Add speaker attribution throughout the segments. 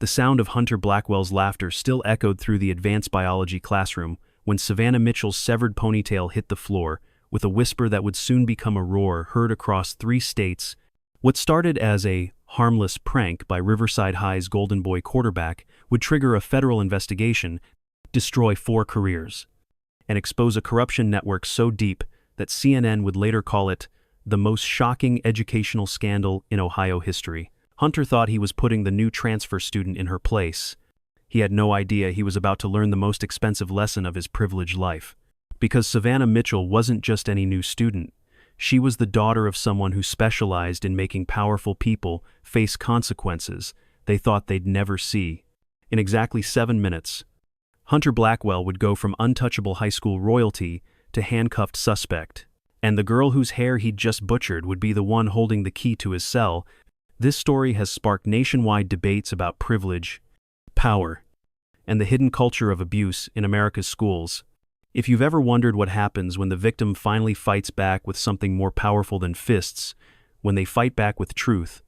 Speaker 1: The sound of Hunter Blackwell's laughter still echoed through the advanced biology classroom when Savannah Mitchell's severed ponytail hit the floor, with a whisper that would soon become a roar heard across 3 states. What started as a harmless prank by Riverside High's Golden Boy quarterback would trigger a federal investigation, destroy 4 careers, and expose a corruption network so deep that CNN would later call it the most shocking educational scandal in Ohio history. Hunter thought he was putting the new transfer student in her place. He had no idea he was about to learn the most expensive lesson of his privileged life. Because Savannah Mitchell wasn't just any new student. She was the daughter of someone who specialized in making powerful people face consequences they thought they'd never see. In exactly 7 minutes, Hunter Blackwell would go from untouchable high school royalty to handcuffed suspect. And the girl whose hair he'd just butchered would be the one holding the key to his cell. This story has sparked nationwide debates about privilege, power, and the hidden culture of abuse in America's schools. If you've ever wondered what happens when the victim finally fights back with something more powerful than fists, when they fight back with truth,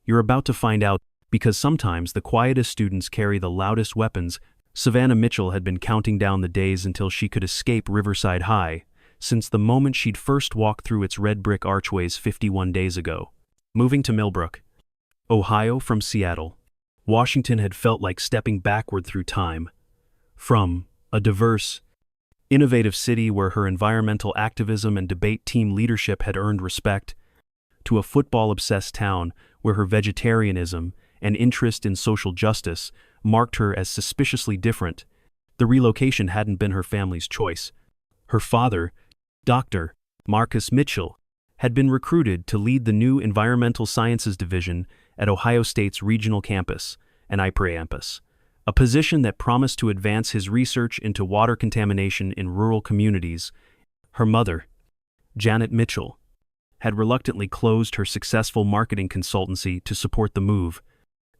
Speaker 1: you're about to find out, because sometimes the quietest students carry the loudest weapons. Savannah Mitchell had been counting down the days until she could escape Riverside High, since the moment she'd first walked through its red brick archways 51 days ago. Moving to Millbrook, Ohio from Seattle, Washington had felt like stepping backward through time. From a diverse, innovative city where her environmental activism and debate team leadership had earned respect, to a football-obsessed town where her vegetarianism and interest in social justice marked her as suspiciously different, the relocation hadn't been her family's choice. Her father, Dr. Marcus Mitchell, had been recruited to lead the new Environmental Sciences Division at Ohio State's regional campus, an IPRE-campus, a position that promised to advance his research into water contamination in rural communities. Her mother, Janet Mitchell, had reluctantly closed her successful marketing consultancy to support the move.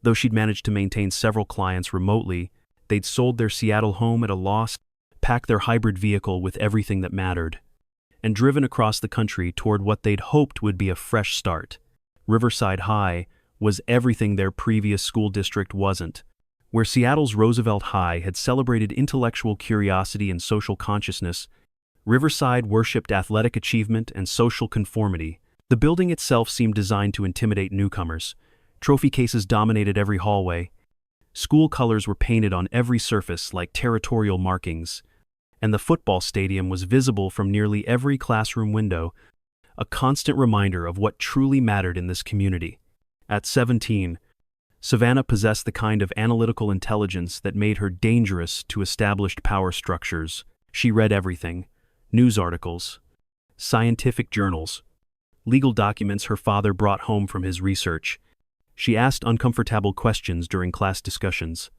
Speaker 1: Though she'd managed to maintain several clients remotely, they'd sold their Seattle home at a loss, packed their hybrid vehicle with everything that mattered, and driven across the country toward what they'd hoped would be a fresh start. Riverside High was everything their previous school district wasn't. Where Seattle's Roosevelt High had celebrated intellectual curiosity and social consciousness, Riverside worshipped athletic achievement and social conformity. The building itself seemed designed to intimidate newcomers. Trophy cases dominated every hallway. School colors were painted on every surface like territorial markings, and the football stadium was visible from nearly every classroom window, a constant reminder of what truly mattered in this community. At 17, Savannah possessed the kind of analytical intelligence that made her dangerous to established power structures. She read everything: news articles, scientific journals, legal documents her father brought home from his research. She asked uncomfortable questions during class discussions,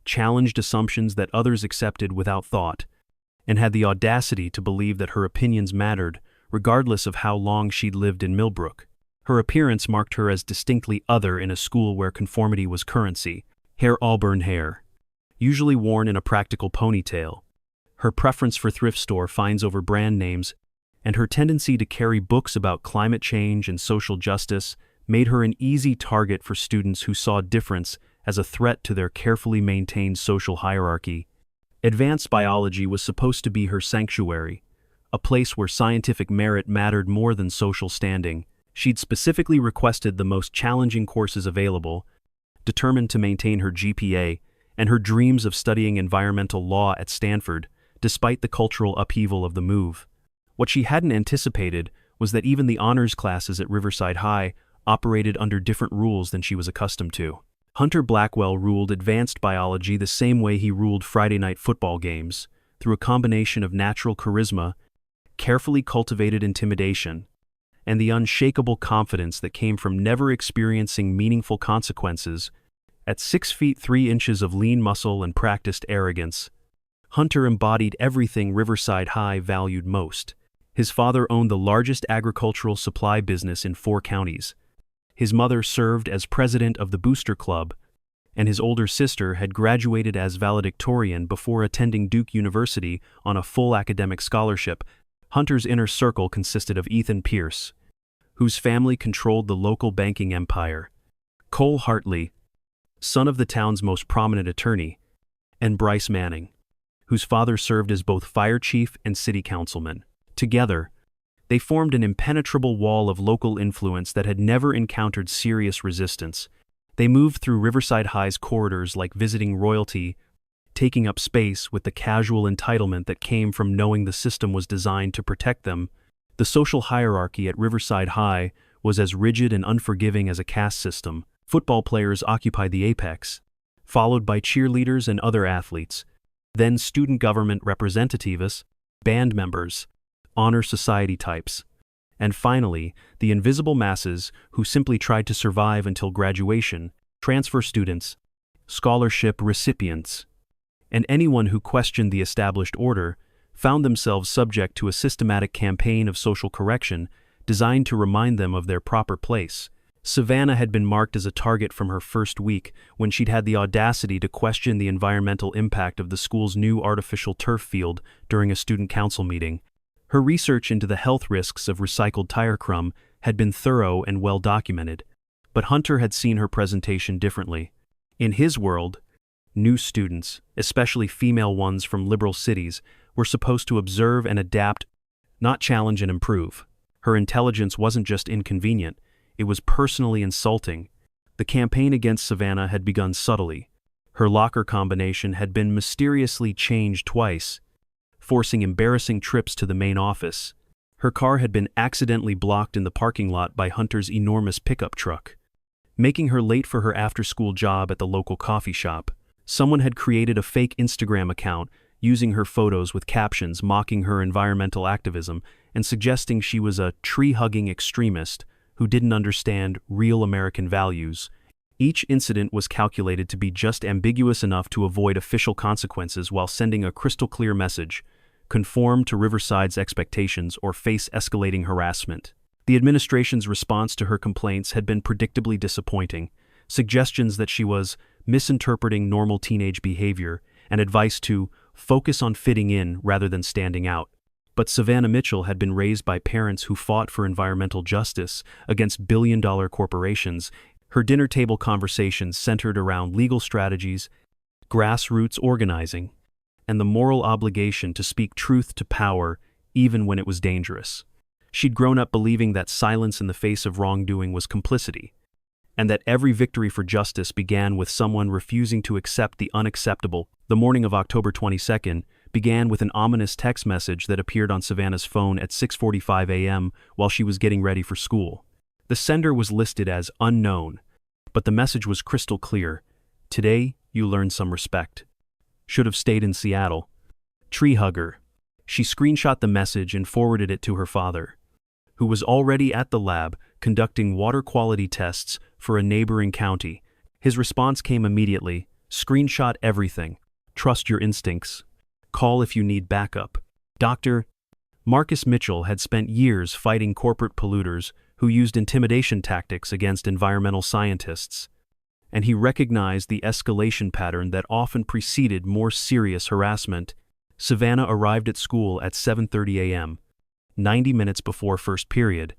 Speaker 1: challenged assumptions that others accepted without thought, and had the audacity to believe that her opinions mattered, regardless of how long she'd lived in Millbrook. Her appearance marked her as distinctly other in a school where conformity was currency. Auburn hair, usually worn in a practical ponytail, her preference for thrift store finds over brand names, and her tendency to carry books about climate change and social justice made her an easy target for students who saw difference as a threat to their carefully maintained social hierarchy. Advanced biology was supposed to be her sanctuary, a place where scientific merit mattered more than social standing. She'd specifically requested the most challenging courses available, determined to maintain her GPA and her dreams of studying environmental law at Stanford, despite the cultural upheaval of the move. What she hadn't anticipated was that even the honors classes at Riverside High operated under different rules than she was accustomed to. Hunter Blackwell ruled advanced biology the same way he ruled Friday night football games, through a combination of natural charisma, carefully cultivated intimidation, and the unshakable confidence that came from never experiencing meaningful consequences. At 6 feet 3 inches of lean muscle and practiced arrogance, Hunter embodied everything Riverside High valued most. His father owned the largest agricultural supply business in 4 counties. His mother served as president of the Booster Club, and his older sister had graduated as valedictorian before attending Duke University on a full academic scholarship. Hunter's inner circle consisted of Ethan Pierce, whose family controlled the local banking empire, Cole Hartley, son of the town's most prominent attorney, and Bryce Manning, whose father served as both fire chief and city councilman. Together, they formed an impenetrable wall of local influence that had never encountered serious resistance. They moved through Riverside High's corridors like visiting royalty, taking up space with the casual entitlement that came from knowing the system was designed to protect them. The social hierarchy at Riverside High was as rigid and unforgiving as a caste system. Football players occupied the apex, followed by cheerleaders and other athletes, then student government representatives, band members, honor society types, and finally, the invisible masses who simply tried to survive until graduation, transfer students, scholarship recipients, and anyone who questioned the established order found themselves subject to a systematic campaign of social correction designed to remind them of their proper place. Savannah had been marked as a target from her first week when she'd had the audacity to question the environmental impact of the school's new artificial turf field during a student council meeting. Her research into the health risks of recycled tire crumb had been thorough and well documented, but Hunter had seen her presentation differently. In his world, new students, especially female ones from liberal cities, were supposed to observe and adapt, not challenge and improve. Her intelligence wasn't just inconvenient, it was personally insulting. The campaign against Savannah had begun subtly. Her locker combination had been mysteriously changed twice, forcing embarrassing trips to the main office. Her car had been accidentally blocked in the parking lot by Hunter's enormous pickup truck, making her late for her after-school job at the local coffee shop. Someone had created a fake Instagram account using her photos with captions mocking her environmental activism and suggesting she was a tree-hugging extremist who didn't understand real American values. Each incident was calculated to be just ambiguous enough to avoid official consequences while sending a crystal-clear message: conform to Riverside's expectations or face escalating harassment. The administration's response to her complaints had been predictably disappointing. Suggestions that she was misinterpreting normal teenage behavior and advice to focus on fitting in rather than standing out. But Savannah Mitchell had been raised by parents who fought for environmental justice against billion-dollar corporations. Her dinner table conversations centered around legal strategies, grassroots organizing, and the moral obligation to speak truth to power even when it was dangerous. She'd grown up believing that silence in the face of wrongdoing was complicity, and that every victory for justice began with someone refusing to accept the unacceptable. The morning of October 22nd began with an ominous text message that appeared on Savannah's phone at 6:45 a.m. while she was getting ready for school. The sender was listed as unknown, but the message was crystal clear. Today, you learned some respect. Should have stayed in Seattle. Tree hugger. She screenshot the message and forwarded it to her father, who was already at the lab conducting water quality tests for a neighboring county. His response came immediately: screenshot everything. Trust your instincts. Call if you need backup. Dr. Marcus Mitchell had spent years fighting corporate polluters who used intimidation tactics against environmental scientists, and he recognized the escalation pattern that often preceded more serious harassment. Savannah arrived at school at 7:30 a.m., 90 minutes before first period.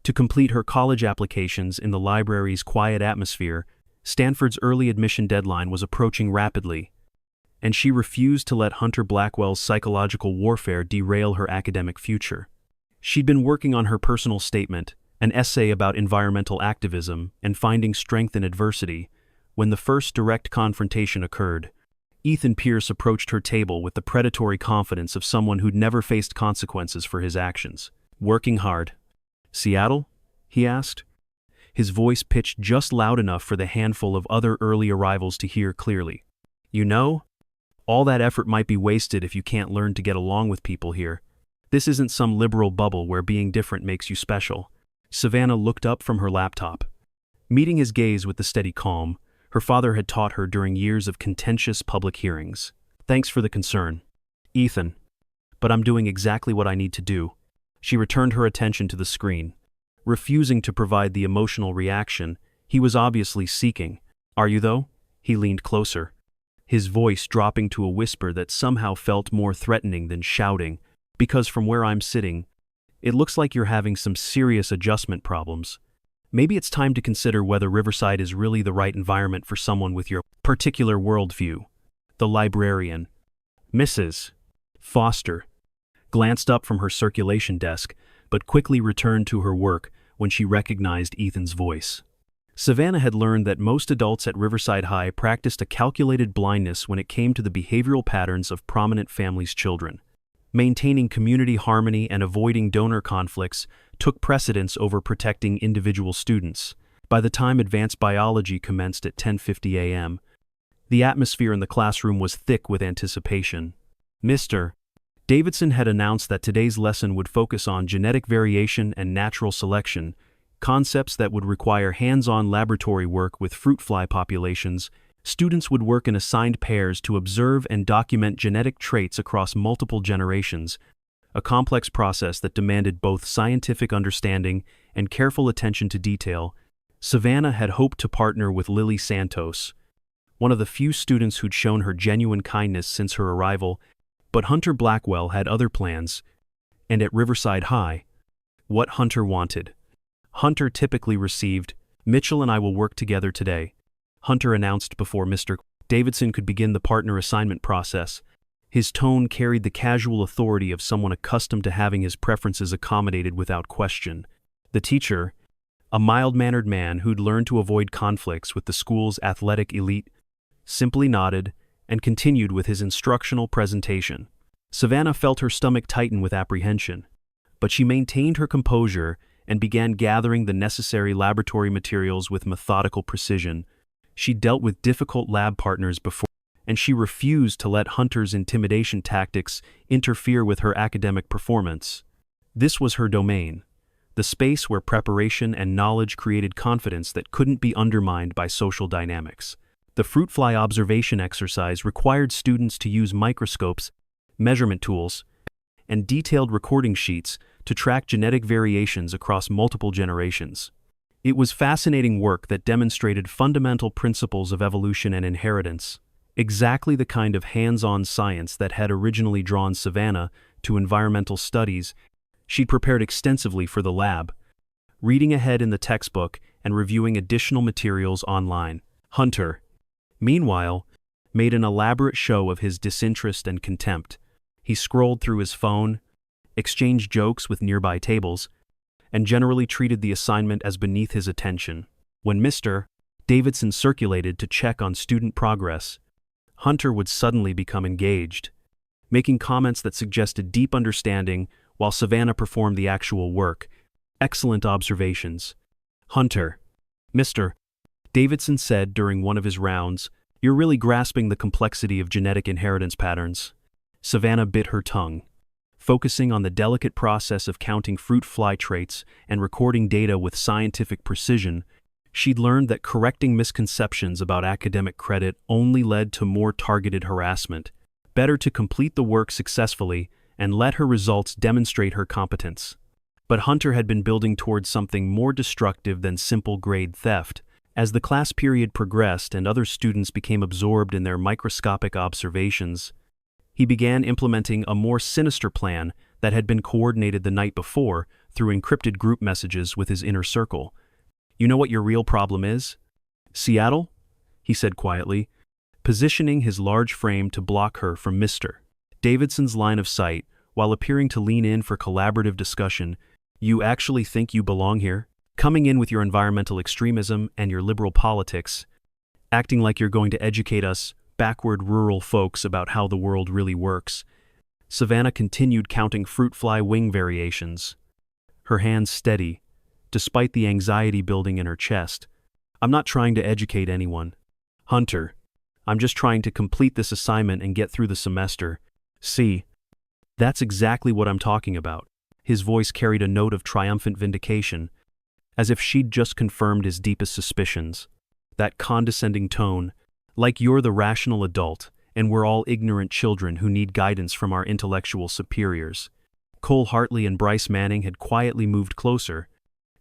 Speaker 1: To complete her college applications in the library's quiet atmosphere, Stanford's early admission deadline was approaching rapidly, and she refused to let Hunter Blackwell's psychological warfare derail her academic future. She'd been working on her personal statement, an essay about environmental activism and finding strength in adversity, when the first direct confrontation occurred. Ethan Pierce approached her table with the predatory confidence of someone who'd never faced consequences for his actions. Working hard. Seattle? He asked, his voice pitched just loud enough for the handful of other early arrivals to hear clearly. You know, all that effort might be wasted if you can't learn to get along with people here. This isn't some liberal bubble where being different makes you special. Savannah looked up from her laptop. Meeting his gaze with the steady calm her father had taught her during years of contentious public hearings. Thanks for the concern, Ethan, but I'm doing exactly what I need to do. She returned her attention to the screen, refusing to provide the emotional reaction he was obviously seeking. Are you though? He leaned closer, his voice dropping to a whisper that somehow felt more threatening than shouting. Because from where I'm sitting, it looks like you're having some serious adjustment problems. Maybe it's time to consider whether Riverside is really the right environment for someone with your particular worldview. The librarian, Mrs. Foster, glanced up from her circulation desk, but quickly returned to her work when she recognized Ethan's voice. Savannah had learned that most adults at Riverside High practiced a calculated blindness when it came to the behavioral patterns of prominent families' children. Maintaining community harmony and avoiding donor conflicts took precedence over protecting individual students. By the time advanced biology commenced at 10:50 a.m., the atmosphere in the classroom was thick with anticipation. Mr. Davidson had announced that today's lesson would focus on genetic variation and natural selection, concepts that would require hands-on laboratory work with fruit fly populations. Students would work in assigned pairs to observe and document genetic traits across multiple generations, a complex process that demanded both scientific understanding and careful attention to detail. Savannah had hoped to partner with Lily Santos, one of the few students who'd shown her genuine kindness since her arrival, but Hunter Blackwell had other plans, and at Riverside High, what Hunter wanted. Hunter typically received, "Mitchell and I will work together today," Hunter announced before Mr. Davidson could begin the partner assignment process. His tone carried the casual authority of someone accustomed to having his preferences accommodated without question. The teacher, a mild-mannered man who'd learned to avoid conflicts with the school's athletic elite, simply nodded and continued with his instructional presentation. Savannah felt her stomach tighten with apprehension, but she maintained her composure and began gathering the necessary laboratory materials with methodical precision. She dealt with difficult lab partners before, and she refused to let Hunter's intimidation tactics interfere with her academic performance. This was her domain, the space where preparation and knowledge created confidence that couldn't be undermined by social dynamics. The fruit fly observation exercise required students to use microscopes, measurement tools, and detailed recording sheets to track genetic variations across multiple generations. It was fascinating work that demonstrated fundamental principles of evolution and inheritance, exactly the kind of hands-on science that had originally drawn Savannah to environmental studies. She'd prepared extensively for the lab, reading ahead in the textbook and reviewing additional materials online. Hunter, meanwhile, made an elaborate show of his disinterest and contempt. He scrolled through his phone, exchanged jokes with nearby tables, and generally treated the assignment as beneath his attention. When Mr. Davidson circulated to check on student progress, Hunter would suddenly become engaged, making comments that suggested deep understanding while Savannah performed the actual work. "Excellent observations, Hunter," Mr. Davidson said during one of his rounds. "You're really grasping the complexity of genetic inheritance patterns." Savannah bit her tongue, focusing on the delicate process of counting fruit fly traits and recording data with scientific precision. She'd learned that correcting misconceptions about academic credit only led to more targeted harassment. Better to complete the work successfully and let her results demonstrate her competence. But Hunter had been building towards something more destructive than simple grade theft. As the class period progressed and other students became absorbed in their microscopic observations, he began implementing a more sinister plan that had been coordinated the night before through encrypted group messages with his inner circle. "You know what your real problem is? Seattle?" he said quietly, positioning his large frame to block her from Mr. Davidson's line of sight while appearing to lean in for collaborative discussion. "You actually think you belong here? Coming in with your environmental extremism and your liberal politics, acting like you're going to educate us backward rural folks about how the world really works." Savannah continued counting fruit fly wing variations, her hands steady, despite the anxiety building in her chest. "I'm not trying to educate anyone, Hunter. I'm just trying to complete this assignment and get through the semester. See, that's exactly what I'm talking about." His voice carried a note of triumphant vindication, as if she'd just confirmed his deepest suspicions. That condescending tone, like you're the rational adult, and we're all ignorant children who need guidance from our intellectual superiors. Cole Hartley and Bryce Manning had quietly moved closer,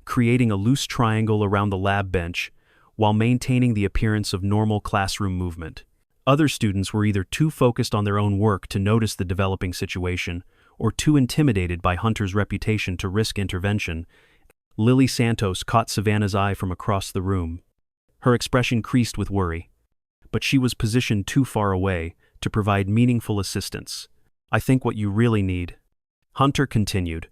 Speaker 1: creating a loose triangle around the lab bench while maintaining the appearance of normal classroom movement. Other students were either too focused on their own work to notice the developing situation, or too intimidated by Hunter's reputation to risk intervention. Lily Santos caught Savannah's eye from across the room. Her expression creased with worry. But she was positioned too far away to provide meaningful assistance. "I think what you really need," Hunter continued,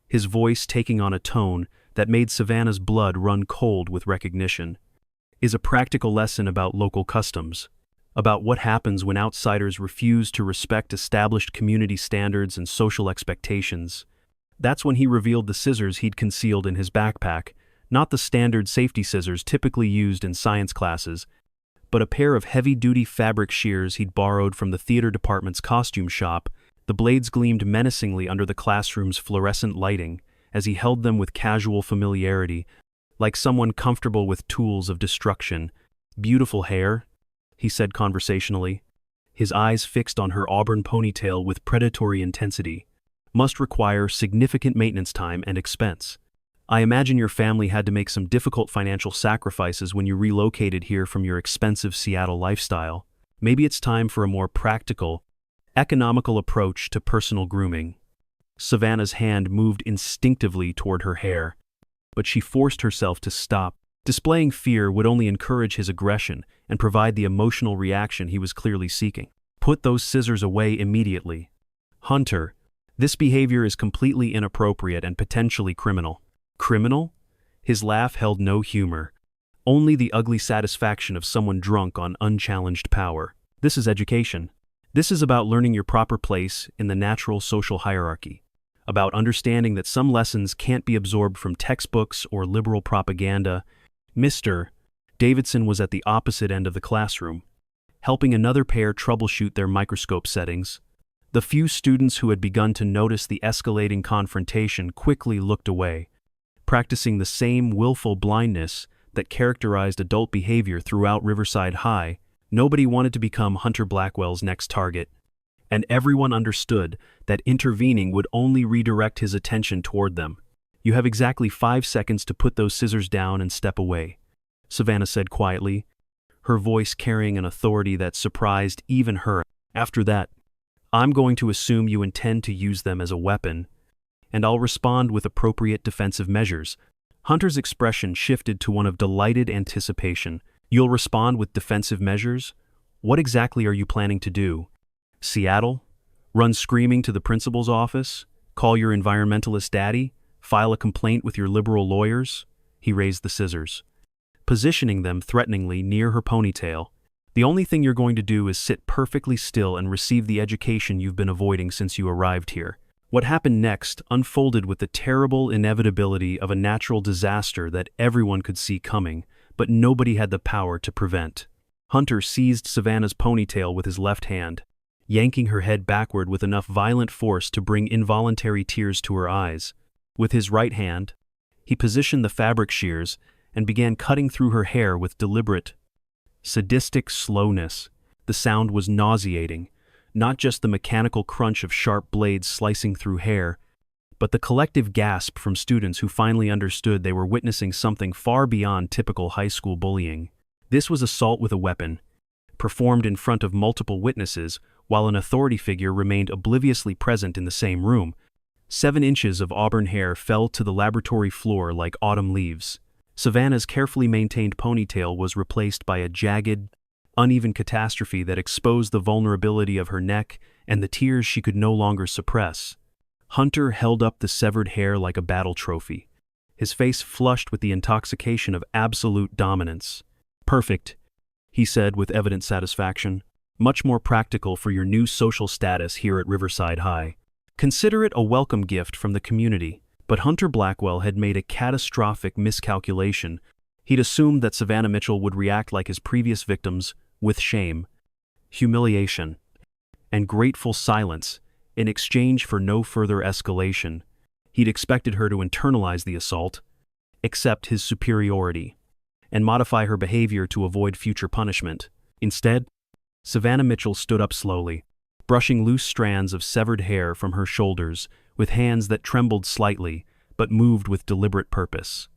Speaker 1: his voice taking on a tone that made Savannah's blood run cold with recognition, "is a practical lesson about local customs, about what happens when outsiders refuse to respect established community standards and social expectations." That's when he revealed the scissors he'd concealed in his backpack, not the standard safety scissors typically used in science classes, but a pair of heavy-duty fabric shears he'd borrowed from the theater department's costume shop. The blades gleamed menacingly under the classroom's fluorescent lighting as he held them with casual familiarity, like someone comfortable with tools of destruction. "Beautiful hair," he said conversationally, his eyes fixed on her auburn ponytail with predatory intensity. "Must require significant maintenance time and expense. I imagine your family had to make some difficult financial sacrifices when you relocated here from your expensive Seattle lifestyle. Maybe it's time for a more practical, economical approach to personal grooming." Savannah's hand moved instinctively toward her hair, but she forced herself to stop. Displaying fear would only encourage his aggression and provide the emotional reaction he was clearly seeking. "Put those scissors away immediately. Hunter, this behavior is completely inappropriate and potentially criminal." "Criminal?" His laugh held no humor, only the ugly satisfaction of someone drunk on unchallenged power. "This is education. This is about learning your proper place in the natural social hierarchy, about understanding that some lessons can't be absorbed from textbooks or liberal propaganda." Mr. Davidson was at the opposite end of the classroom, helping another pair troubleshoot their microscope settings. The few students who had begun to notice the escalating confrontation quickly looked away, practicing the same willful blindness that characterized adult behavior throughout Riverside High. Nobody wanted to become Hunter Blackwell's next target, and everyone understood that intervening would only redirect his attention toward them. "You have exactly 5 seconds to put those scissors down and step away," Savannah said quietly, her voice carrying an authority that surprised even her. "After that, I'm going to assume you intend to use them as a weapon, and I'll respond with appropriate defensive measures." Hunter's expression shifted to one of delighted anticipation. "You'll respond with defensive measures? What exactly are you planning to do? Seattle? Run screaming to the principal's office? Call your environmentalist daddy? File a complaint with your liberal lawyers?" He raised the scissors, positioning them threateningly near her ponytail. "The only thing you're going to do is sit perfectly still and receive the education you've been avoiding since you arrived here." What happened next unfolded with the terrible inevitability of a natural disaster that everyone could see coming, but nobody had the power to prevent. Hunter seized Savannah's ponytail with his left hand, yanking her head backward with enough violent force to bring involuntary tears to her eyes. With his right hand, he positioned the fabric shears and began cutting through her hair with deliberate, sadistic slowness. The sound was nauseating, not just the mechanical crunch of sharp blades slicing through hair, but the collective gasp from students who finally understood they were witnessing something far beyond typical high school bullying. This was assault with a weapon, performed in front of multiple witnesses while an authority figure remained obliviously present in the same room. 7 inches of auburn hair fell to the laboratory floor like autumn leaves. Savannah's carefully maintained ponytail was replaced by a jagged, uneven catastrophe that exposed the vulnerability of her neck and the tears she could no longer suppress. Hunter held up the severed hair like a battle trophy, his face flushed with the intoxication of absolute dominance. "Perfect," he said with evident satisfaction. "Much more practical for your new social status here at Riverside High. Consider it a welcome gift from the community." But Hunter Blackwell had made a catastrophic miscalculation. He'd assumed that Savannah Mitchell would react like his previous victims, with shame, humiliation, and grateful silence in exchange for no further escalation. He'd expected her to internalize the assault, accept his superiority, and modify her behavior to avoid future punishment. Instead, Savannah Mitchell stood up slowly, brushing loose strands of severed hair from her shoulders with hands that trembled slightly but moved with deliberate purpose.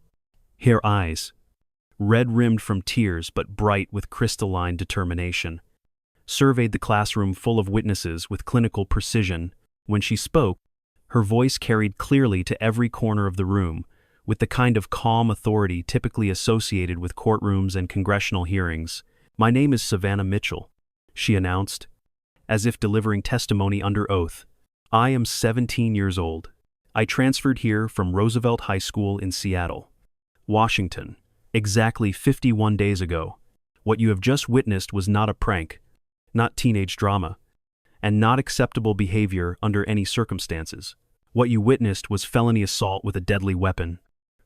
Speaker 1: Her eyes, red-rimmed from tears but bright with crystalline determination, surveyed the classroom full of witnesses with clinical precision. When she spoke, her voice carried clearly to every corner of the room, with the kind of calm authority typically associated with courtrooms and congressional hearings. "My name is Savannah Mitchell," she announced, as if delivering testimony under oath. "I am 17 years old. I transferred here from Roosevelt High School in Seattle, Washington, exactly 51 days ago. What you have just witnessed was not a prank, not teenage drama, and not acceptable behavior under any circumstances. What you witnessed was felony assault with a deadly weapon,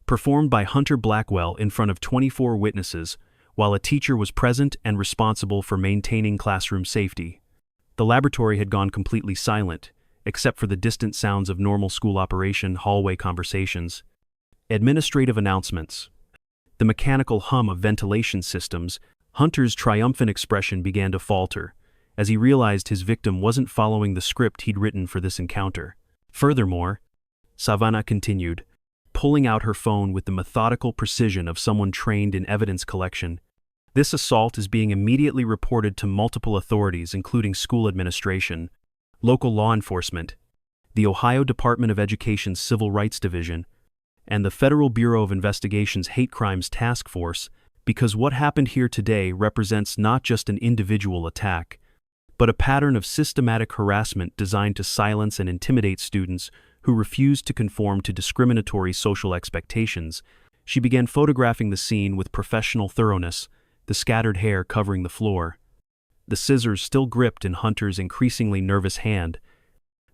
Speaker 1: performed by Hunter Blackwell in front of 24 witnesses, while a teacher was present and responsible for maintaining classroom safety." The laboratory had gone completely silent, except for the distant sounds of normal school operation hallway conversations. Administrative announcements. The mechanical hum of ventilation systems. Hunter's triumphant expression began to falter, as he realized his victim wasn't following the script he'd written for this encounter. "Furthermore," Savannah continued, pulling out her phone with the methodical precision of someone trained in evidence collection, "this assault is being immediately reported to multiple authorities, including school administration, local law enforcement, the Ohio Department of Education's Civil Rights Division, and the Federal Bureau of Investigation's Hate Crimes Task Force, because what happened here today represents not just an individual attack, but a pattern of systematic harassment designed to silence and intimidate students who refused to conform to discriminatory social expectations." She began photographing the scene with professional thoroughness, the scattered hair covering the floor, the scissors still gripped in Hunter's increasingly nervous hand,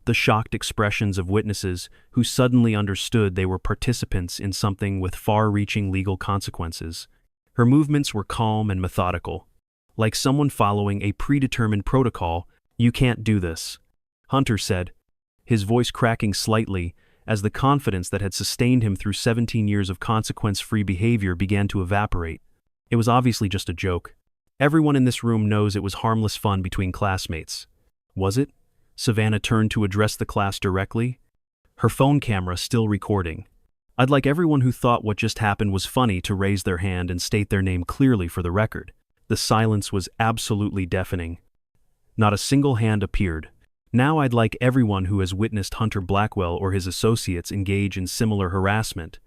Speaker 1: the shocked expressions of witnesses who suddenly understood they were participants in something with far-reaching legal consequences. Her movements were calm and methodical, like someone following a predetermined protocol. "You can't do this," Hunter said, his voice cracking slightly as the confidence that had sustained him through 17 years of consequence-free behavior began to evaporate. It was obviously just a joke. Everyone in this room knows it was harmless fun between classmates. Was it? Savannah turned to address the class directly, her phone camera still recording. "I'd like everyone who thought what just happened was funny to raise their hand and state their name clearly for the record." The silence was absolutely deafening. Not a single hand appeared. "Now I'd like everyone who has witnessed Hunter Blackwell or his associates engage in similar harassment,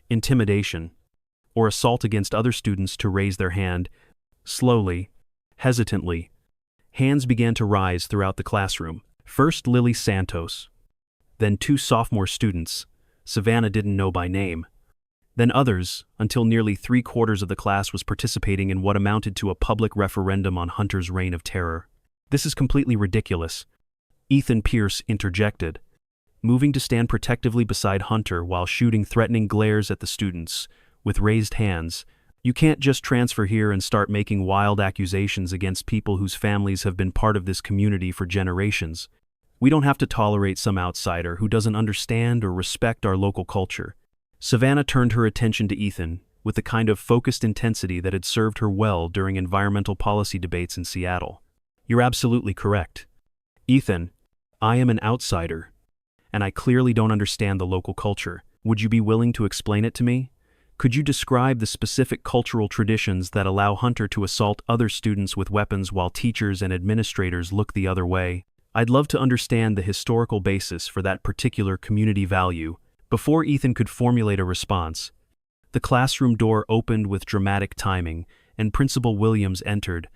Speaker 1: intimidation, or assault against other students to raise their hand." Slowly, hesitantly, hands began to rise throughout the classroom. First Lily Santos, then 2 sophomore students Savannah didn't know by name, then others, until nearly 3/4 of the class was participating in what amounted to a public referendum on Hunter's reign of terror. "This is completely ridiculous," Ethan Pierce interjected, moving to stand protectively beside Hunter while shooting threatening glares at the students, with raised hands. "You can't just transfer here and start making wild accusations against people whose families have been part of this community for generations. We don't have to tolerate some outsider who doesn't understand or respect our local culture." Savannah turned her attention to Ethan with the kind of focused intensity that had served her well during environmental policy debates in Seattle. "You're absolutely correct. Ethan, I am an outsider, and I clearly don't understand the local culture. Would you be willing to explain it to me? Could you describe the specific cultural traditions that allow Hunter to assault other students with weapons while teachers and administrators look the other way? I'd love to understand the historical basis for that particular community value." Before Ethan could formulate a response, the classroom door opened with dramatic timing, and Principal Williams entered,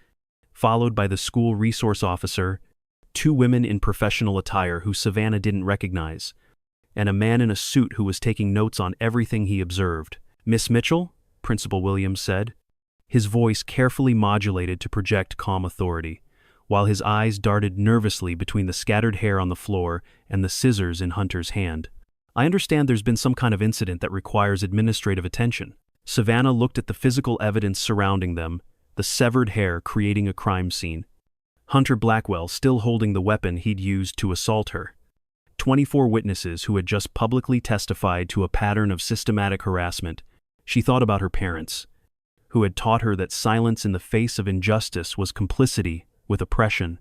Speaker 1: followed by the school resource officer, 2 women in professional attire who Savannah didn't recognize, and a man in a suit who was taking notes on everything he observed. "Miss Mitchell," Principal Williams said, his voice carefully modulated to project calm authority, while his eyes darted nervously between the scattered hair on the floor and the scissors in Hunter's hand. "I understand there's been some kind of incident that requires administrative attention." Savannah looked at the physical evidence surrounding them, the severed hair creating a crime scene. Hunter Blackwell still holding the weapon he'd used to assault her. 24 witnesses who had just publicly testified to a pattern of systematic harassment. She thought about her parents, who had taught her that silence in the face of injustice was complicity with oppression.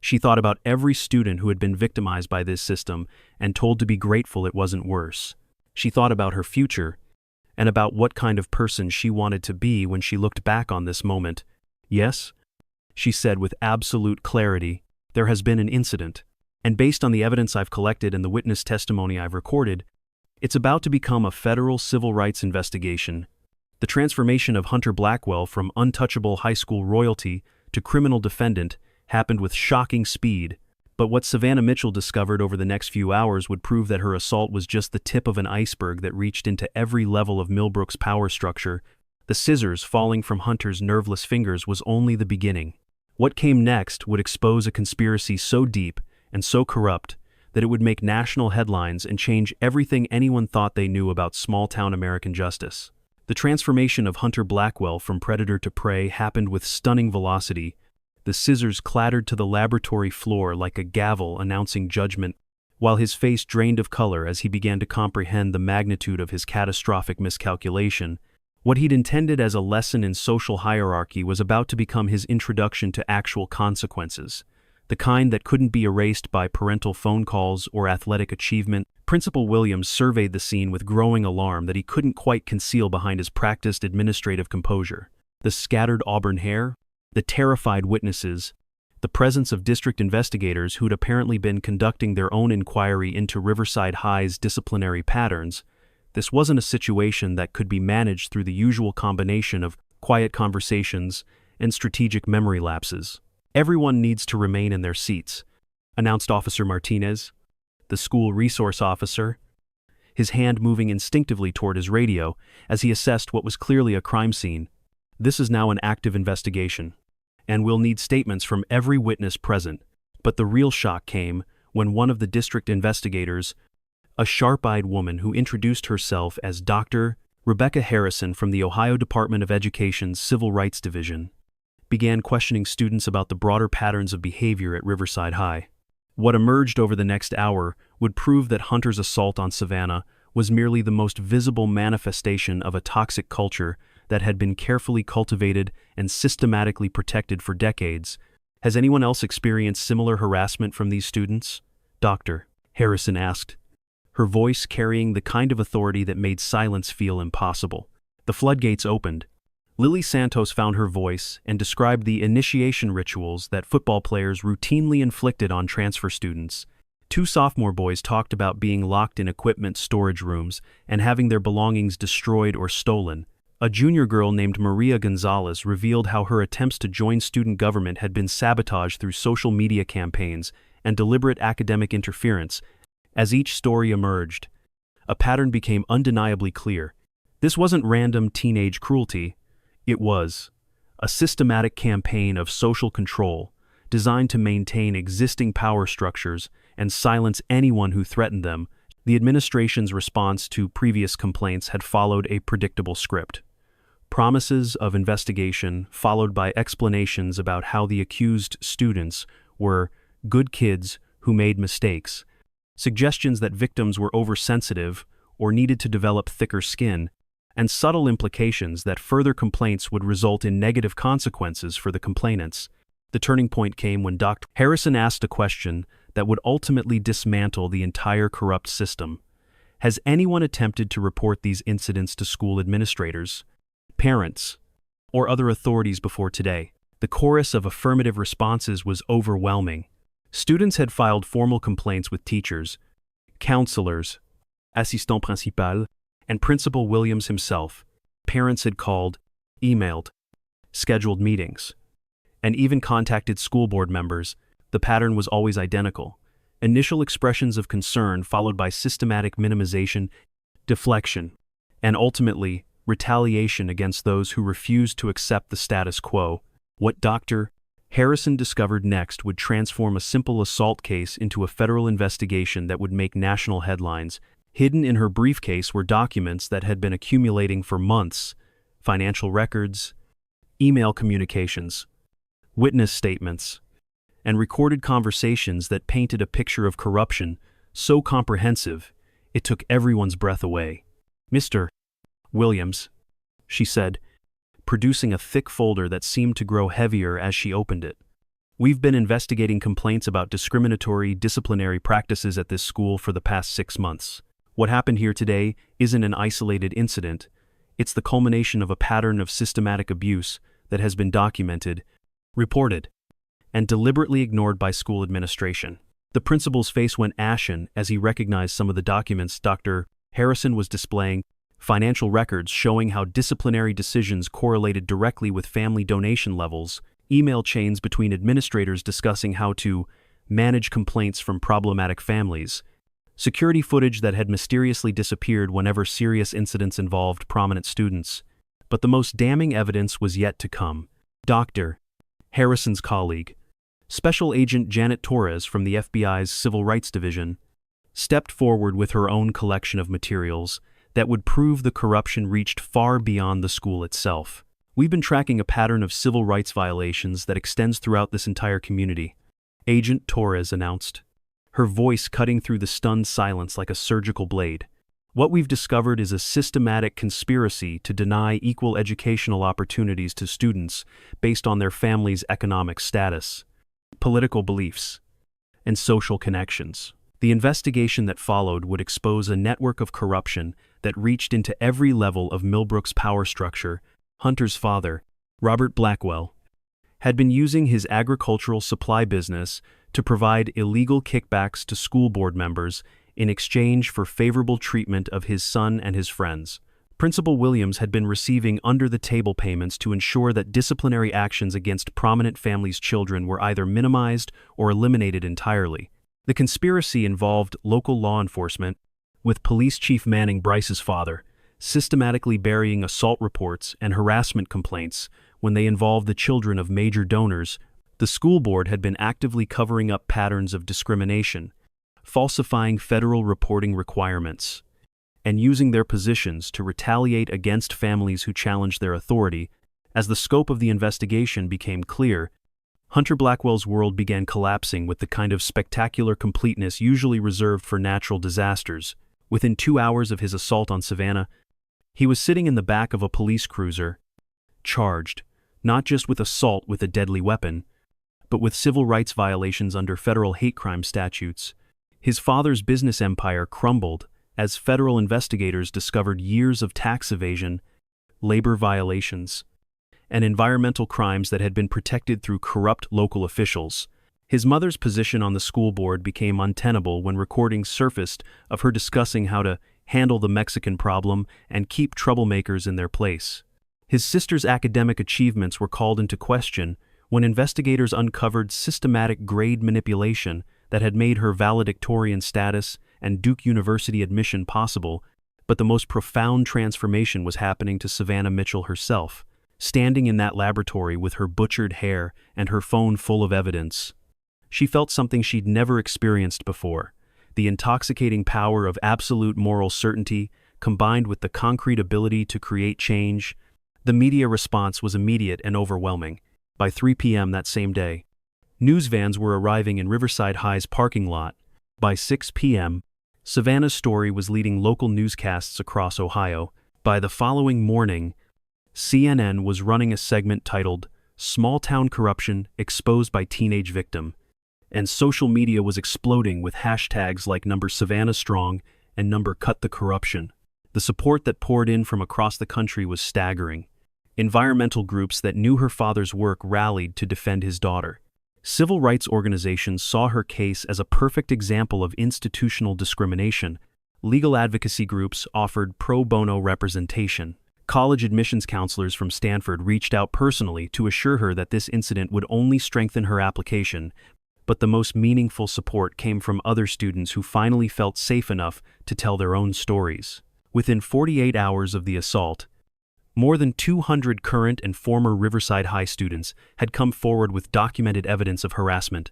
Speaker 1: She thought about every student who had been victimized by this system and told to be grateful it wasn't worse. She thought about her future, and about what kind of person she wanted to be when she looked back on this moment. "Yes," she said with absolute clarity, "there has been an incident, and based on the evidence I've collected and the witness testimony I've recorded, It's about to become a federal civil rights investigation. The transformation of Hunter Blackwell from untouchable high school royalty to criminal defendant happened with shocking speed, but what Savannah Mitchell discovered over the next few hours would prove that her assault was just the tip of an iceberg that reached into every level of Millbrook's power structure. The scissors falling from Hunter's nerveless fingers was only the beginning. What came next would expose a conspiracy so deep and so corrupt that it would make national headlines and change everything anyone thought they knew about small-town American justice. The transformation of Hunter Blackwell from predator to prey happened with stunning velocity. The scissors clattered to the laboratory floor like a gavel announcing judgment, while his face drained of color as he began to comprehend the magnitude of his catastrophic miscalculation. What he'd intended as a lesson in social hierarchy was about to become his introduction to actual consequences, the kind that couldn't be erased by parental phone calls or athletic achievement. Principal Williams surveyed the scene with growing alarm that he couldn't quite conceal behind his practiced administrative composure. The scattered auburn hair, the terrified witnesses, the presence of district investigators who'd apparently been conducting their own inquiry into Riverside High's disciplinary patterns. This wasn't a situation that could be managed through the usual combination of quiet conversations and strategic memory lapses. "Everyone needs to remain in their seats," announced Officer Martinez, the school resource officer, his hand moving instinctively toward his radio as he assessed what was clearly a crime scene. "This is now an active investigation, and we'll need statements from every witness present." But the real shock came when one of the district investigators, a sharp-eyed woman who introduced herself as Dr. Rebecca Harrison from the Ohio Department of Education's Civil Rights Division, began questioning students about the broader patterns of behavior at Riverside High. What emerged over the next hour would prove that Hunter's assault on Savannah was merely the most visible manifestation of a toxic culture that had been carefully cultivated and systematically protected for decades. "Has anyone else experienced similar harassment from these students?" Dr. Harrison asked, her voice carrying the kind of authority that made silence feel impossible. The floodgates opened. Lily Santos found her voice and described the initiation rituals that football players routinely inflicted on transfer students. Two sophomore boys talked about being locked in equipment storage rooms and having their belongings destroyed or stolen. A junior girl named Maria Gonzalez revealed how her attempts to join student government had been sabotaged through social media campaigns and deliberate academic interference. As each story emerged, a pattern became undeniably clear. This wasn't random teenage cruelty. It was a systematic campaign of social control designed to maintain existing power structures and silence anyone who threatened them. The administration's response to previous complaints had followed a predictable script. Promises of investigation followed by explanations about how the accused students were good kids who made mistakes, suggestions that victims were oversensitive or needed to develop thicker skin, and subtle implications that further complaints would result in negative consequences for the complainants. The turning point came when Dr. Harrison asked a question that would ultimately dismantle the entire corrupt system. "Has anyone attempted to report these incidents to school administrators, parents, or other authorities before today?" The chorus of affirmative responses was overwhelming. Students had filed formal complaints with teachers, counselors, assistant principal, and Principal Williams himself. Parents had called, emailed, scheduled meetings, and even contacted school board members. The pattern was always identical. Initial expressions of concern followed by systematic minimization, deflection, and ultimately, retaliation against those who refused to accept the status quo. What Dr. Harrison discovered next would transform a simple assault case into a federal investigation that would make national headlines. Hidden in her briefcase were documents that had been accumulating for months: financial records, email communications, witness statements, and recorded conversations that painted a picture of corruption so comprehensive it took everyone's breath away. "Mr. Williams," she said, producing a thick folder that seemed to grow heavier as she opened it. "We've been investigating complaints about discriminatory disciplinary practices at this school for the past 6 months. What happened here today isn't an isolated incident. It's the culmination of a pattern of systematic abuse that has been documented, reported, and deliberately ignored by school administration." The principal's face went ashen as he recognized some of the documents Dr. Harrison was displaying financial records showing how disciplinary decisions correlated directly with family donation levels, email chains between administrators discussing how to manage complaints from problematic families, security footage that had mysteriously disappeared whenever serious incidents involved prominent students. But the most damning evidence was yet to come. Dr. Harrison's colleague, Special Agent Janet Torres from the FBI's Civil Rights Division, stepped forward with her own collection of materials that would prove the corruption reached far beyond the school itself. "We've been tracking a pattern of civil rights violations that extends throughout this entire community," Agent Torres announced, her voice cutting through the stunned silence like a surgical blade. "What we've discovered is a systematic conspiracy to deny equal educational opportunities to students based on their family's economic status, political beliefs, and social connections." The investigation that followed would expose a network of corruption that reached into every level of Millbrook's power structure. Hunter's father, Robert Blackwell, had been using his agricultural supply business to provide illegal kickbacks to school board members in exchange for favorable treatment of his son and his friends. Principal Williams had been receiving under-the-table payments to ensure that disciplinary actions against prominent families' children were either minimized or eliminated entirely. The conspiracy involved local law enforcement, with Police Chief Manning Bryce's father, systematically burying assault reports and harassment complaints when they involved the children of major donors. The school board had been actively covering up patterns of discrimination, falsifying federal reporting requirements, and using their positions to retaliate against families who challenged their authority. As the scope of the investigation became clear, Hunter Blackwell's world began collapsing with the kind of spectacular completeness usually reserved for natural disasters. Within 2 hours of his assault on Savannah, he was sitting in the back of a police cruiser, charged, not just with assault with a deadly weapon, but with civil rights violations under federal hate crime statutes. His father's business empire crumbled as federal investigators discovered years of tax evasion, labor violations, and environmental crimes that had been protected through corrupt local officials. His mother's position on the school board became untenable when recordings surfaced of her discussing how to handle the Mexican problem and keep troublemakers in their place. His sister's academic achievements were called into question when investigators uncovered systematic grade manipulation that had made her valedictorian status and Duke University admission possible. But the most profound transformation was happening to Savannah Mitchell herself, standing in that laboratory with her butchered hair and her phone full of evidence. She felt something she'd never experienced before: the intoxicating power of absolute moral certainty combined with the concrete ability to create change. The media response was immediate and overwhelming. By 3 p.m. that same day, news vans were arriving in Riverside High's parking lot. By 6 p.m., Savannah's story was leading local newscasts across Ohio. By the following morning, CNN was running a segment titled "Small Town Corruption Exposed by Teenage Victim," and social media was exploding with hashtags like #SavannahStrong and #CutTheCorruption. The support that poured in from across the country was staggering. Environmental groups that knew her father's work rallied to defend his daughter. Civil rights organizations saw her case as a perfect example of institutional discrimination. Legal advocacy groups offered pro bono representation. College admissions counselors from Stanford reached out personally to assure her that this incident would only strengthen her application. But the most meaningful support came from other students who finally felt safe enough to tell their own stories. Within 48 hours of the assault, more than 200 current and former Riverside High students had come forward with documented evidence of harassment,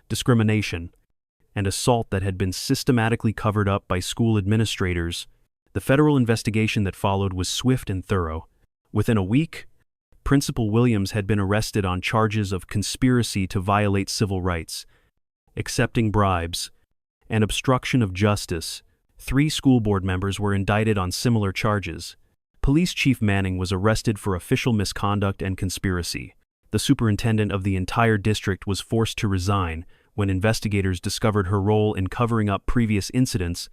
Speaker 1: discrimination, and assault that had been systematically covered up by school administrators. The federal investigation that followed was swift and thorough. Within a week, Principal Williams had been arrested on charges of conspiracy to violate civil rights, accepting bribes, and obstruction of justice. 3 school board members were indicted on similar charges. Police Chief Manning was arrested for official misconduct and conspiracy. The superintendent of the entire district was forced to resign when investigators discovered her role in covering up previous incidents.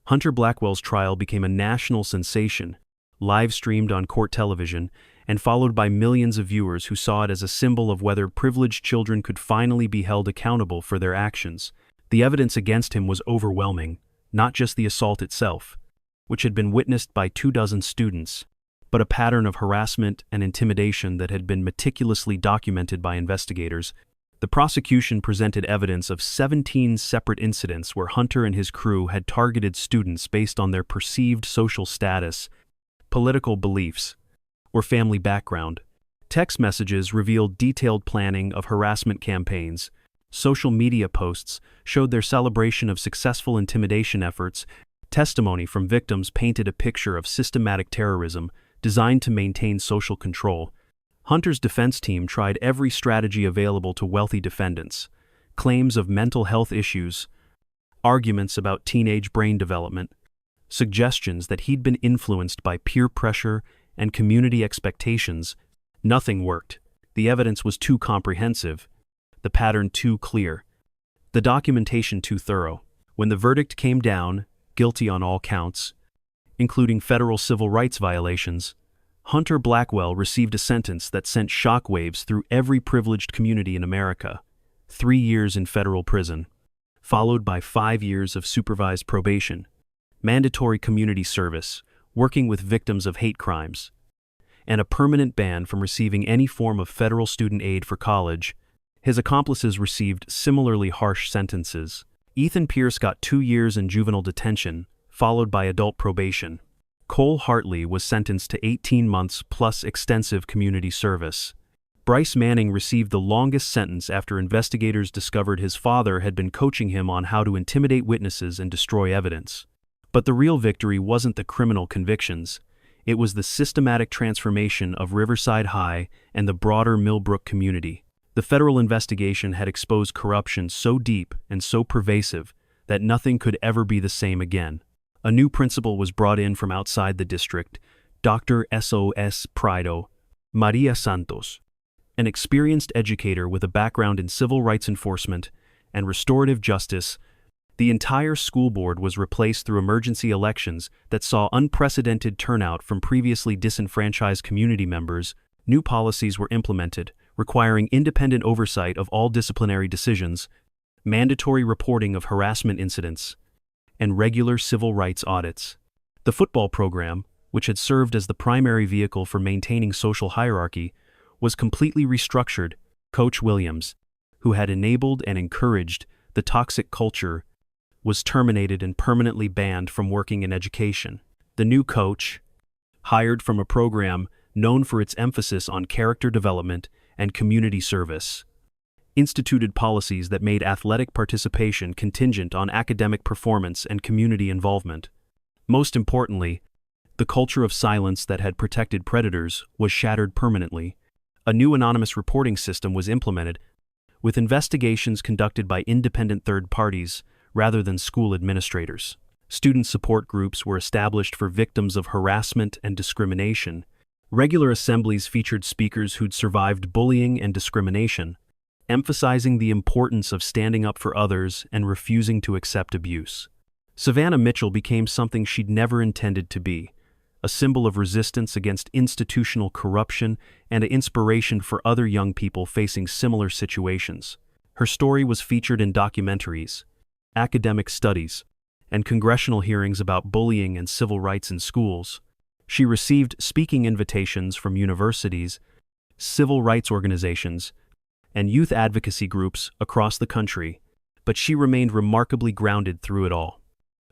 Speaker 1: Hunter Blackwell's trial became a national sensation, live-streamed on court television, and followed by millions of viewers who saw it as a symbol of whether privileged children could finally be held accountable for their actions. The evidence against him was overwhelming, not just the assault itself, which had been witnessed by 24 students, but a pattern of harassment and intimidation that had been meticulously documented by investigators. The prosecution presented evidence of 17 separate incidents where Hunter and his crew had targeted students based on their perceived social status, political beliefs, or family background. Text messages revealed detailed planning of harassment campaigns. Social media posts showed their celebration of successful intimidation efforts. Testimony from victims painted a picture of systematic terrorism designed to maintain social control. Hunter's defense team tried every strategy available to wealthy defendants. Claims of mental health issues, arguments about teenage brain development, suggestions that he'd been influenced by peer pressure and community expectations. Nothing worked. The evidence was too comprehensive, the pattern too clear, the documentation too thorough. When the verdict came down, guilty on all counts, including federal civil rights violations, Hunter Blackwell received a sentence that sent shockwaves through every privileged community in America: 3 years in federal prison, followed by 5 years of supervised probation, mandatory community service, working with victims of hate crimes, and a permanent ban from receiving any form of federal student aid for college. His accomplices received similarly harsh sentences. Ethan Pierce got 2 years in juvenile detention, followed by adult probation. Cole Hartley was sentenced to 18 months plus extensive community service. Bryce Manning received the longest sentence after investigators discovered his father had been coaching him on how to intimidate witnesses and destroy evidence. But the real victory wasn't the criminal convictions. It was the systematic transformation of Riverside High and the broader Millbrook community. The federal investigation had exposed corruption so deep and so pervasive that nothing could ever be the same again. A new principal was brought in from outside the district, Dr. S.O.S. Prado, Maria Santos, an experienced educator with a background in civil rights enforcement and restorative justice. The entire school board was replaced through emergency elections that saw unprecedented turnout from previously disenfranchised community members. New policies were implemented, requiring independent oversight of all disciplinary decisions, mandatory reporting of harassment incidents, and regular civil rights audits. The football program, which had served as the primary vehicle for maintaining social hierarchy, was completely restructured. Coach Williams, who had enabled and encouraged the toxic culture, was terminated and permanently banned from working in education. The new coach, hired from a program known for its emphasis on character development and community service, instituted policies that made athletic participation contingent on academic performance and community involvement. Most importantly, the culture of silence that had protected predators was shattered permanently. A new anonymous reporting system was implemented, with investigations conducted by independent third parties rather than school administrators. Student support groups were established for victims of harassment and discrimination. Regular assemblies featured speakers who'd survived bullying and discrimination, emphasizing the importance of standing up for others and refusing to accept abuse. Savannah Mitchell became something she'd never intended to be, a symbol of resistance against institutional corruption and an inspiration for other young people facing similar situations. Her story was featured in documentaries, academic studies, and congressional hearings about bullying and civil rights in schools. She received speaking invitations from universities, civil rights organizations, and youth advocacy groups across the country, but she remained remarkably grounded through it all.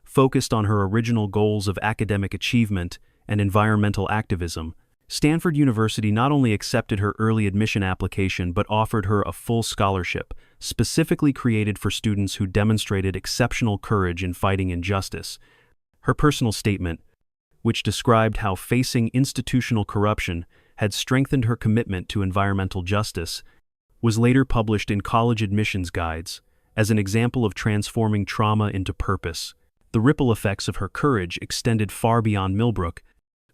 Speaker 1: Focused on her original goals of academic achievement and environmental activism, Stanford University not only accepted her early admission application but offered her a full scholarship, specifically created for students who demonstrated exceptional courage in fighting injustice. Her personal statement, which described how facing institutional corruption had strengthened her commitment to environmental justice, was later published in college admissions guides as an example of transforming trauma into purpose. The ripple effects of her courage extended far beyond Millbrook,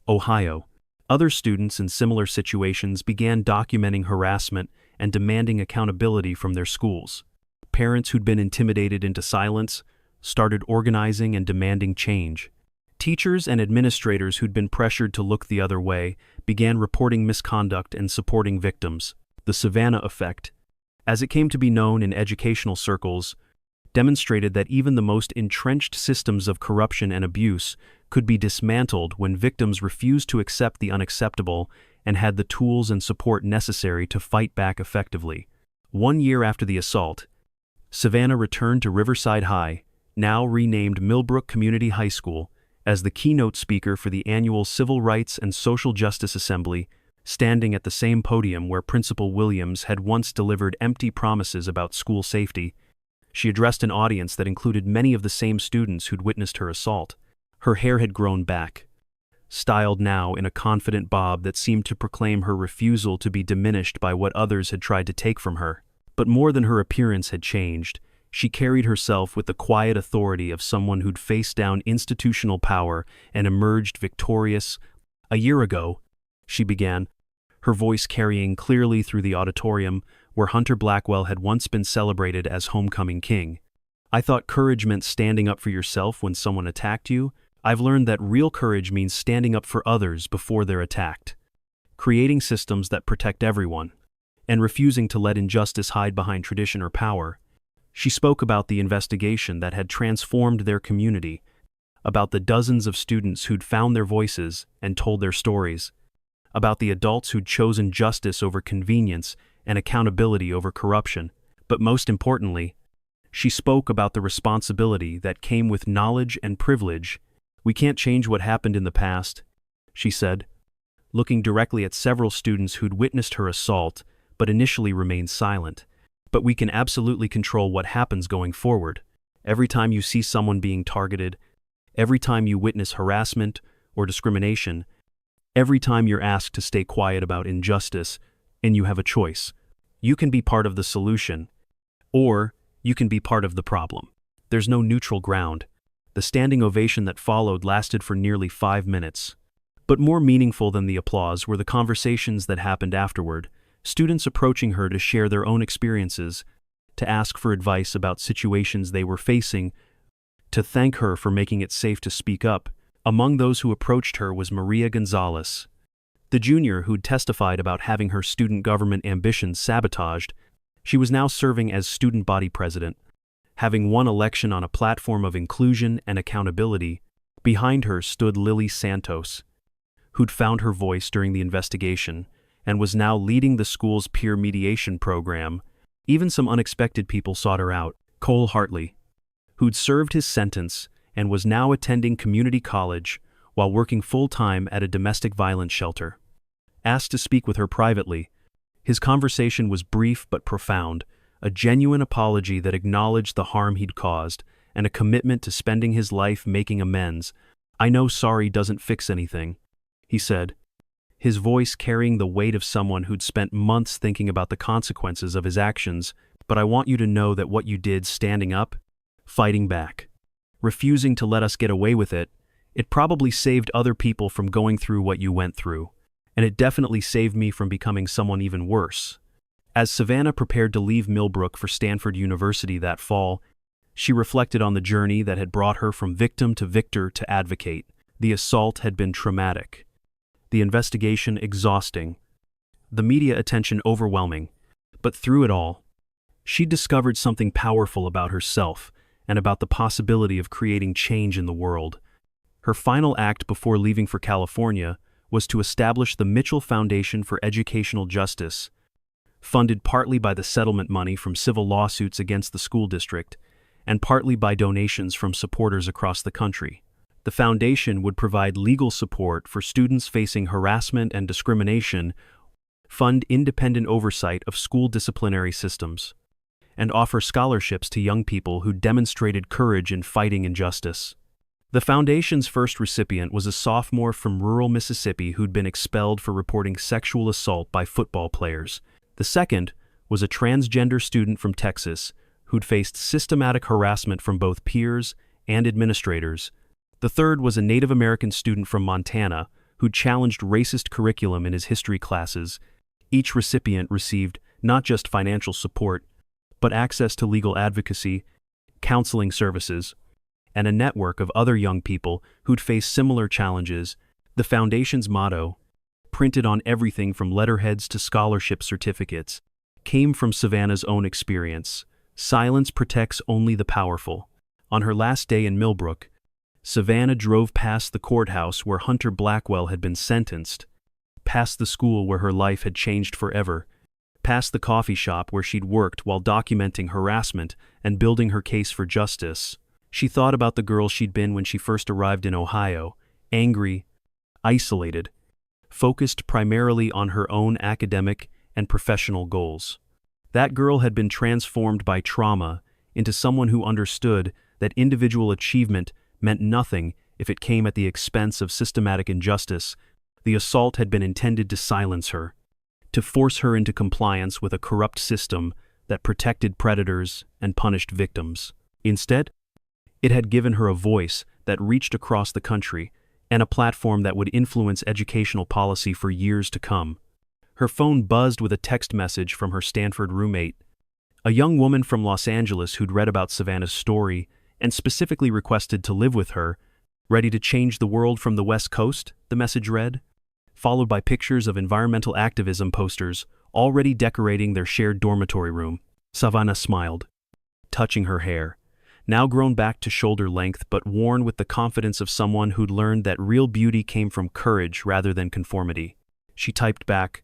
Speaker 1: Ohio. Other students in similar situations began documenting harassment and demanding accountability from their schools. Parents who'd been intimidated into silence started organizing and demanding change. Teachers and administrators who'd been pressured to look the other way began reporting misconduct and supporting victims. The Savannah effect, as it came to be known in educational circles, demonstrated that even the most entrenched systems of corruption and abuse could be dismantled when victims refused to accept the unacceptable and had the tools and support necessary to fight back effectively. 1 year after the assault, Savannah returned to Riverside High, now renamed Millbrook Community High School, as the keynote speaker for the annual Civil Rights and Social Justice Assembly, standing at the same podium where Principal Williams had once delivered empty promises about school safety. She addressed an audience that included many of the same students who'd witnessed her assault. Her hair had grown back, styled now in a confident bob that seemed to proclaim her refusal to be diminished by what others had tried to take from her. But more than her appearance had changed, she carried herself with the quiet authority of someone who'd faced down institutional power and emerged victorious. "A year ago," she began, her voice carrying clearly through the auditorium where Hunter Blackwell had once been celebrated as homecoming king. "I thought courage meant standing up for yourself when someone attacked you. I've learned that real courage means standing up for others before they're attacked, creating systems that protect everyone, and refusing to let injustice hide behind tradition or power." She spoke about the investigation that had transformed their community, about the dozens of students who'd found their voices and told their stories, about the adults who'd chosen justice over convenience and accountability over corruption. But most importantly, she spoke about the responsibility that came with knowledge and privilege. "We can't change what happened in the past," she said, looking directly at several students who'd witnessed her assault but initially remained silent. "But we can absolutely control what happens going forward. Every time you see someone being targeted, every time you witness harassment or discrimination, every time you're asked to stay quiet about injustice, and you have a choice. You can be part of the solution, or you can be part of the problem. There's no neutral ground." The standing ovation that followed lasted for nearly 5 minutes. But more meaningful than the applause were the conversations that happened afterward, students approaching her to share their own experiences, to ask for advice about situations they were facing, to thank her for making it safe to speak up. Among those who approached her was Maria Gonzalez, the junior who'd testified about having her student government ambitions sabotaged. She was now serving as student body president, having won election on a platform of inclusion and accountability. Behind her stood Lily Santos, who'd found her voice during the investigation and was now leading the school's peer mediation program. Even some unexpected people sought her out. Cole Hartley, who'd served his sentence and was now attending community college while working full-time at a domestic violence shelter, asked to speak with her privately. His conversation was brief but profound, a genuine apology that acknowledged the harm he'd caused, and a commitment to spending his life making amends. "I know sorry doesn't fix anything," he said, his voice carrying the weight of someone who'd spent months thinking about the consequences of his actions. "But I want you to know that what you did, standing up, fighting back, refusing to let us get away with it, it probably saved other people from going through what you went through, and it definitely saved me from becoming someone even worse." As Savannah prepared to leave Millbrook for Stanford University that fall, she reflected on the journey that had brought her from victim to victor to advocate. The assault had been traumatic, the investigation exhausting, the media attention overwhelming. But through it all, she discovered something powerful about herself and about the possibility of creating change in the world. Her final act before leaving for California was to establish the Mitchell Foundation for Educational Justice, funded partly by the settlement money from civil lawsuits against the school district and partly by donations from supporters across the country. The foundation would provide legal support for students facing harassment and discrimination, fund independent oversight of school disciplinary systems, and offer scholarships to young people who demonstrated courage in fighting injustice. The foundation's first recipient was a sophomore from rural Mississippi who'd been expelled for reporting sexual assault by football players. The second was a transgender student from Texas who'd faced systematic harassment from both peers and administrators. The third was a Native American student from Montana who'd challenged racist curriculum in his history classes. Each recipient received not just financial support, but access to legal advocacy, counseling services, and a network of other young people who'd faced similar challenges. The foundation's motto, printed on everything from letterheads to scholarship certificates, came from Savannah's own experience. "Silence protects only the powerful." On her last day in Millbrook, Savannah drove past the courthouse where Hunter Blackwell had been sentenced, past the school where her life had changed forever, past the coffee shop where she'd worked while documenting harassment and building her case for justice. She thought about the girl she'd been when she first arrived in Ohio, angry, isolated, focused primarily on her own academic and professional goals. That girl had been transformed by trauma into someone who understood that individual achievement meant nothing if it came at the expense of systematic injustice. The assault had been intended to silence her, to force her into compliance with a corrupt system that protected predators and punished victims. Instead, it had given her a voice that reached across the country and a platform that would influence educational policy for years to come. Her phone buzzed with a text message from her Stanford roommate, a young woman from Los Angeles who'd read about Savannah's story and specifically requested to live with her. "Ready to change the world from the West Coast?" the message read, followed by pictures of environmental activism posters already decorating their shared dormitory room. Savannah smiled, touching her hair, now grown back to shoulder length but worn with the confidence of someone who'd learned that real beauty came from courage rather than conformity. She typed back,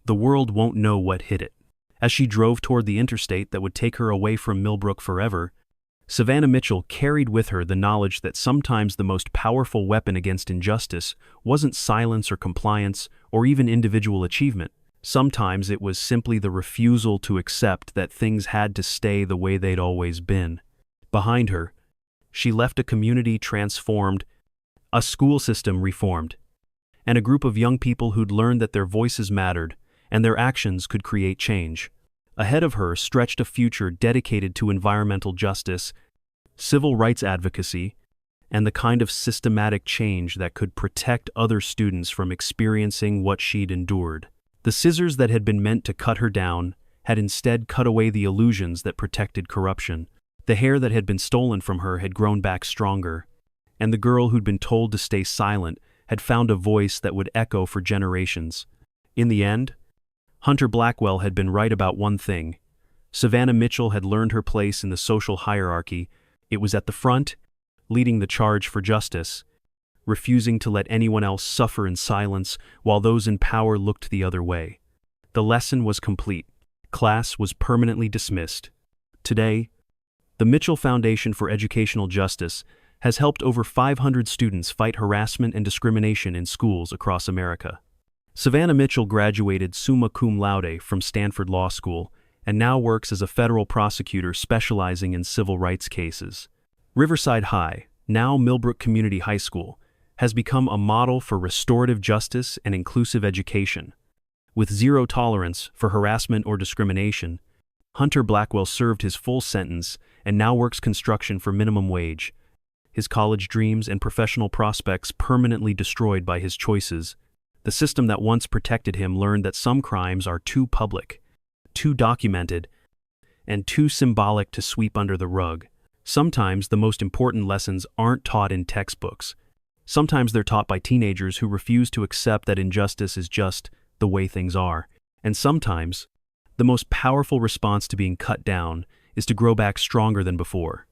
Speaker 1: "The world won't know what hit it." As she drove toward the interstate that would take her away from Millbrook forever, Savannah Mitchell carried with her the knowledge that sometimes the most powerful weapon against injustice wasn't silence or compliance or even individual achievement. Sometimes it was simply the refusal to accept that things had to stay the way they'd always been. Behind her, she left a community transformed, a school system reformed, and a group of young people who'd learned that their voices mattered and their actions could create change. Ahead of her stretched a future dedicated to environmental justice, civil rights advocacy, and the kind of systematic change that could protect other students from experiencing what she'd endured. The scissors that had been meant to cut her down had instead cut away the illusions that protected corruption. The hair that had been stolen from her had grown back stronger, and the girl who'd been told to stay silent had found a voice that would echo for generations. In the end, Hunter Blackwell had been right about one thing. Savannah Mitchell had learned her place in the social hierarchy. It was at the front, leading the charge for justice, refusing to let anyone else suffer in silence while those in power looked the other way. The lesson was complete. Class was permanently dismissed. Today, the Mitchell Foundation for Educational Justice has helped over 500 students fight harassment and discrimination in schools across America. Savannah Mitchell graduated summa cum laude from Stanford Law School and now works as a federal prosecutor specializing in civil rights cases. Riverside High, now Millbrook Community High School, has become a model for restorative justice and inclusive education. With zero tolerance for harassment or discrimination, Hunter Blackwell served his full sentence and now works construction for minimum wage, his college dreams and professional prospects permanently destroyed by his choices. The system that once protected him learned that some crimes are too public, too documented, and too symbolic to sweep under the rug. Sometimes the most important lessons aren't taught in textbooks. Sometimes they're taught by teenagers who refuse to accept that injustice is just the way things are. And sometimes, the most powerful response to being cut down is to grow back stronger than before.